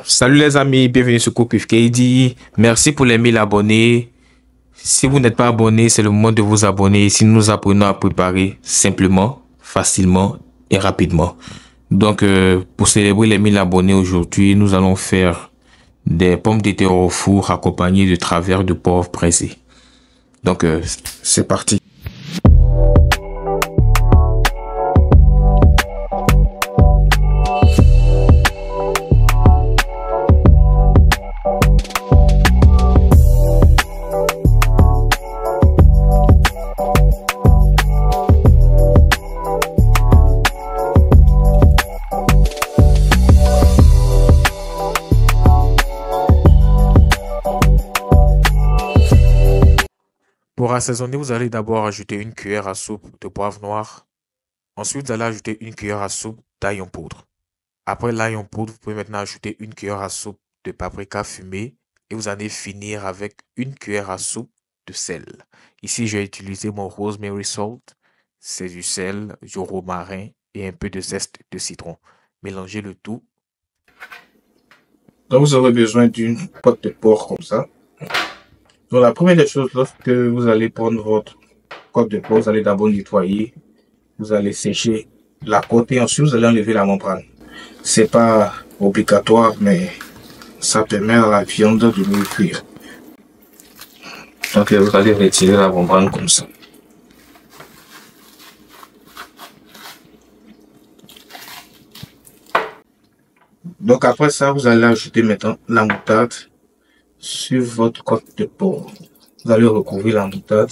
Salut les amis, bienvenue sur Cook with KD. Merci pour les 1000 abonnés. Si vous n'êtes pas abonné, c'est le moment de vous abonner. Si nous apprenons à préparer simplement, facilement et rapidement. Donc, pour célébrer les 1000 abonnés aujourd'hui, nous allons faire des pommes de terre au four accompagnées de travers de porc pressé. Donc, c'est parti. Pour assaisonner, vous allez d'abord ajouter une cuillère à soupe de poivre noir. Ensuite, vous allez ajouter une cuillère à soupe d'ail en poudre. Après l'ail en poudre, vous pouvez maintenant ajouter une cuillère à soupe de paprika fumé et vous allez finir avec une cuillère à soupe de sel. Ici, j'ai utilisé mon rosemary salt. C'est du sel, du romarin et un peu de zeste de citron. Mélangez le tout. Donc, vous aurez besoin d'une pote de porc comme ça. Donc, la première des choses, lorsque vous allez prendre votre côte de porc, vous allez d'abord nettoyer. Vous allez sécher la côte et ensuite vous allez enlever la membrane. C'est pas obligatoire, mais ça permet à la viande de mieux cuire. Donc, vous allez retirer la membrane comme ça. Donc, après ça, vous allez ajouter maintenant la moutarde sur votre côte de porc. Vous allez recouvrir la moutarde.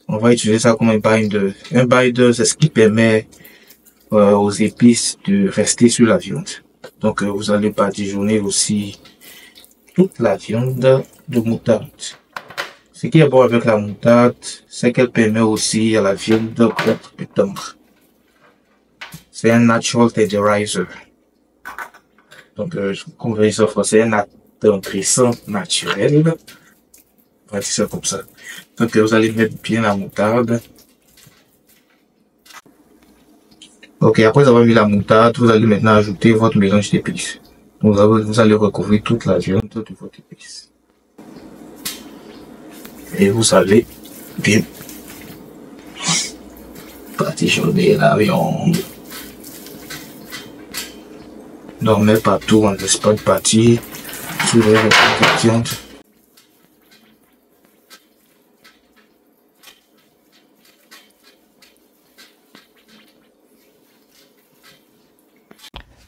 On va utiliser ça comme un binder. Un binder, c'est ce qui permet aux épices de rester sur la viande. Donc, vous allez badigeonner aussi toute la viande de moutarde. Ce qui est bon avec la moutarde, c'est qu'elle permet aussi à la viande d'être plus tendre. C'est un natural tenderizer. Donc, comme vous voyez en français, un attendrissant naturel. On va dire ça comme ça. Donc, vous allez mettre bien la moutarde. Ok, après avoir mis la moutarde, vous allez maintenant ajouter votre mélange d'épices. Vous allez recouvrir toute la viande de votre épice. Et vous allez bien badigeonner la viande. Dormez partout, on ne laisse pas de partir. Soulevez votre viande.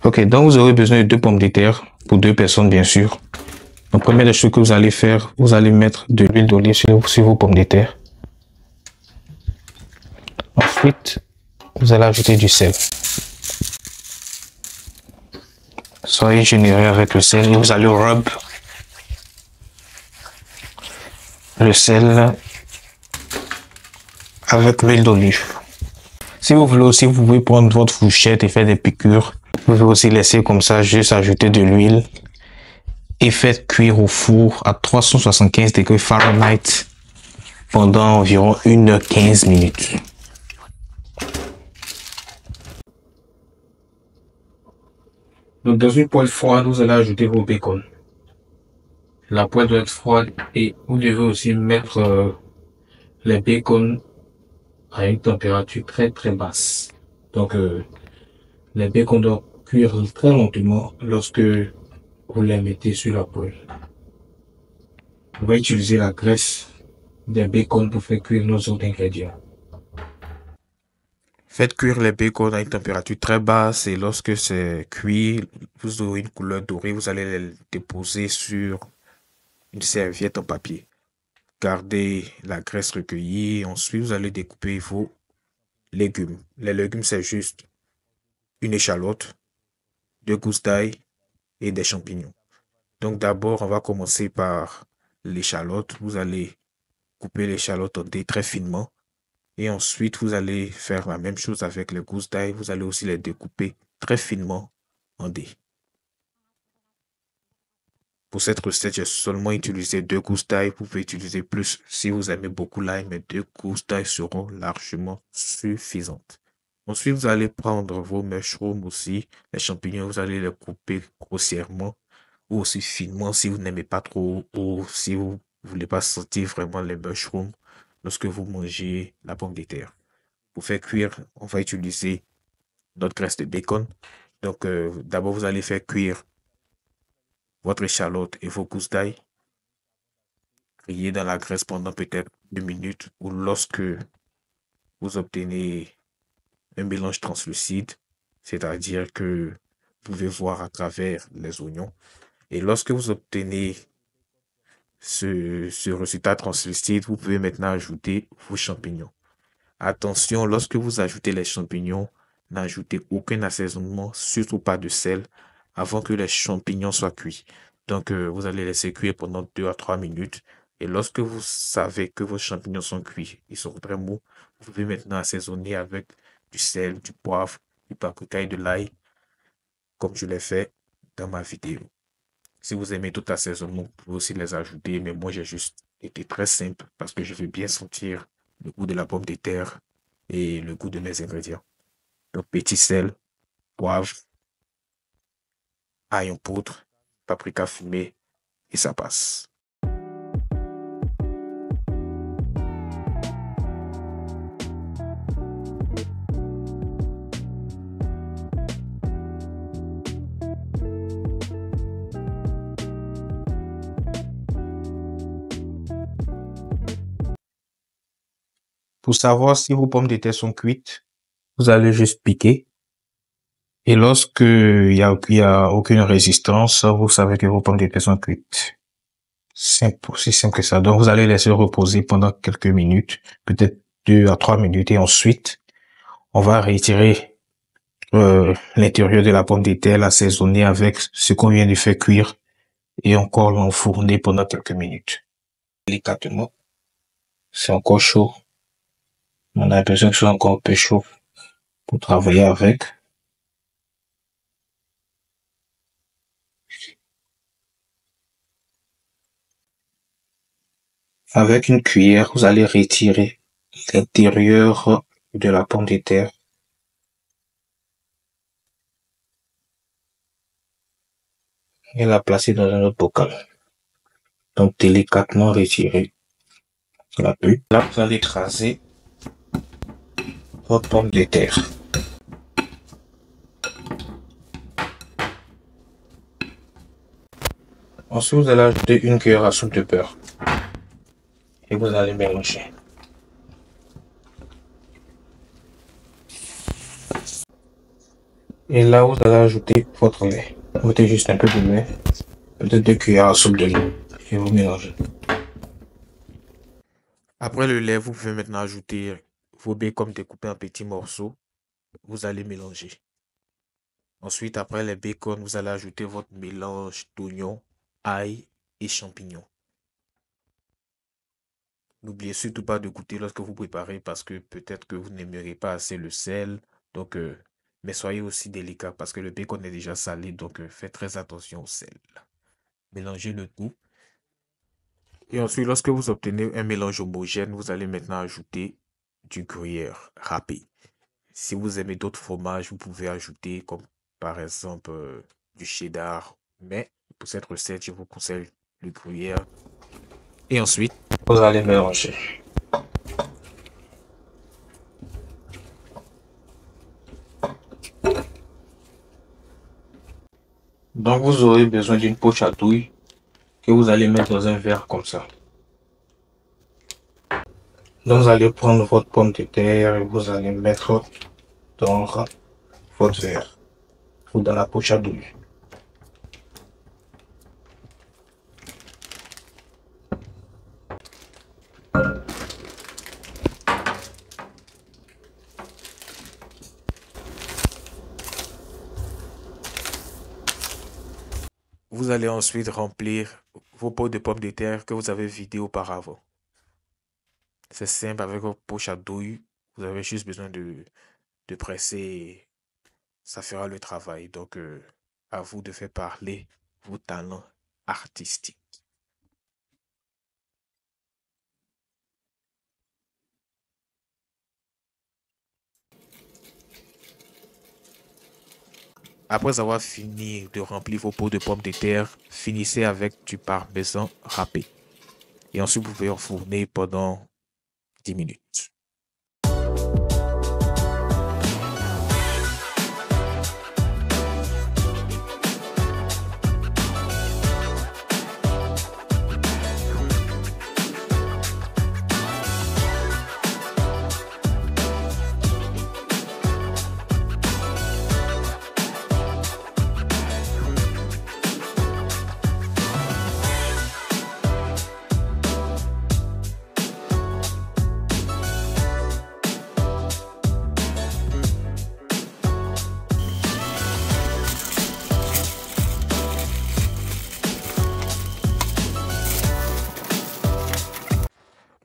Ok, donc vous aurez besoin de 2 pommes de terre pour 2 personnes, bien sûr. La première des choses que vous allez faire, vous allez mettre de l'huile d'olive sur vos pommes de terre. Ensuite, vous allez ajouter du sel. Soyez généreux avec le sel et vous allez rub le sel avec l'huile d'olive. Si vous voulez aussi, vous pouvez prendre votre fourchette et faire des piqûres. Vous pouvez aussi laisser comme ça, juste ajouter de l'huile et faites cuire au four à 375 degrés Fahrenheit pendant environ 1h15 minutes. Donc, dans une poêle froide, vous allez ajouter vos bacon. La poêle doit être froide et vous devez aussi mettre les bacon à une température très basse. Donc, les bacon doivent cuire très lentement lorsque vous les mettez sur la poêle. On va utiliser la graisse des bacon pour faire cuire nos autres ingrédients. Faites cuire les bacon à une température très basse et lorsque c'est cuit, vous aurez une couleur dorée, vous allez les déposer sur une serviette en papier. Gardez la graisse recueillie. Ensuite, vous allez découper vos légumes. Les légumes, c'est juste une échalote, 2 gousses d'ail et des champignons. Donc d'abord, on va commencer par l'échalote. Vous allez couper l'échalote en dés très finement. Et ensuite, vous allez faire la même chose avec les gousses d'ail. Vous allez aussi les découper très finement en dés. Pour cette recette, j'ai seulement utilisé 2 gousses d'ail. Vous pouvez utiliser plus si vous aimez beaucoup l'ail, mais 2 gousses d'ail seront largement suffisantes. Ensuite, vous allez prendre vos mushrooms aussi, les champignons, vous allez les couper grossièrement ou aussi finement si vous n'aimez pas trop ou si vous voulez pas sentir vraiment les mushrooms lorsque vous mangez la pomme de terre. Pour faire cuire, on va utiliser notre graisse de bacon. Donc, d'abord, vous allez faire cuire votre échalote et vos gousses d'ail, griller dans la graisse pendant peut-être 2 minutes ou lorsque vous obtenez un mélange translucide, c'est-à-dire que vous pouvez voir à travers les oignons. Et lorsque vous obtenez ce résultat translucide, vous pouvez maintenant ajouter vos champignons. Attention, lorsque vous ajoutez les champignons, n'ajoutez aucun assaisonnement, surtout pas de sel, avant que les champignons soient cuits. Donc, vous allez laisser cuire pendant 2 à 3 minutes. Et lorsque vous savez que vos champignons sont cuits, ils sont très mous, vous pouvez maintenant assaisonner avec du sel, du poivre, du paprika et de l'ail, comme je l'ai fait dans ma vidéo. Si vous aimez tout assaisonnement, vous pouvez aussi les ajouter, mais moi j'ai juste été très simple parce que je veux bien sentir le goût de la pomme de terre et le goût de mes ingrédients. Donc petit sel, poivre, ail en poudre, paprika fumé et ça passe. Pour savoir si vos pommes de terre sont cuites, vous allez juste piquer. Et lorsque il y a aucune résistance, vous savez que vos pommes de terre sont cuites. Simple, aussi simple que ça. Donc, vous allez laisser reposer pendant quelques minutes, peut-être 2 à 3 minutes. Et ensuite, on va retirer l'intérieur de la pomme de terre, l'assaisonner avec ce qu'on vient de faire cuire et encore l'enfourner pendant quelques minutes. Délicatement, c'est encore chaud. On a l'impression que c'est encore un peu chaud pour travailler avec. Avec une cuillère, vous allez retirer l'intérieur de la pomme de terre et la placer dans un autre bocal. Donc, délicatement retirer la pulpe. Là, vous allez écraser votre pomme de terre. Ensuite, vous allez ajouter une cuillère à soupe de beurre et vous allez mélanger. Et là, vous allez ajouter votre lait. Vous mettez juste un peu de lait, peut-être 2 cuillères à soupe de lait et vous mélangez. Après le lait, vous pouvez maintenant ajouter vos bacon découpés en petits morceaux. Vous allez mélanger. Ensuite, après les bacon, vous allez ajouter votre mélange d'oignons, ail et champignons. N'oubliez surtout pas de goûter lorsque vous préparez parce que peut-être que vous n'aimerez pas assez le sel. Donc, mais soyez aussi délicat parce que le bacon est déjà salé. Donc, faites très attention au sel. Mélangez le tout. Et ensuite, lorsque vous obtenez un mélange homogène, vous allez maintenant ajouter du gruyère râpé. Si vous aimez d'autres fromages, vous pouvez ajouter comme par exemple du cheddar. Mais pour cette recette, je vous conseille le gruyère. Et ensuite, vous allez mélanger. Donc vous aurez besoin d'une poche à douille que vous allez mettre dans un verre comme ça. Donc vous allez prendre votre pomme de terre et vous allez mettre dans votre verre ou dans la poche à douille. Vous allez ensuite remplir vos pots de pommes de terre que vous avez vidés auparavant. C'est simple avec votre poche à douille. Vous avez juste besoin de presser. Ça fera le travail. Donc, à vous de faire parler vos talents artistiques. Après avoir fini de remplir vos pots de pommes de terre, finissez avec du parmesan râpé. Et ensuite, vous pouvez enfourner pendant 10 minutes.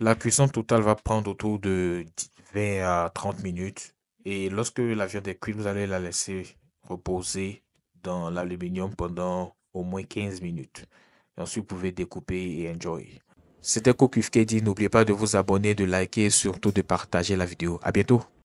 La cuisson totale va prendre autour de 20 à 30 minutes. Et lorsque la viande est cuite, vous allez la laisser reposer dans l'aluminium pendant au moins 15 minutes. Et ensuite, vous pouvez découper et enjoy. C'était Kokufkedi. N'oubliez pas de vous abonner, de liker et surtout de partager la vidéo. À bientôt.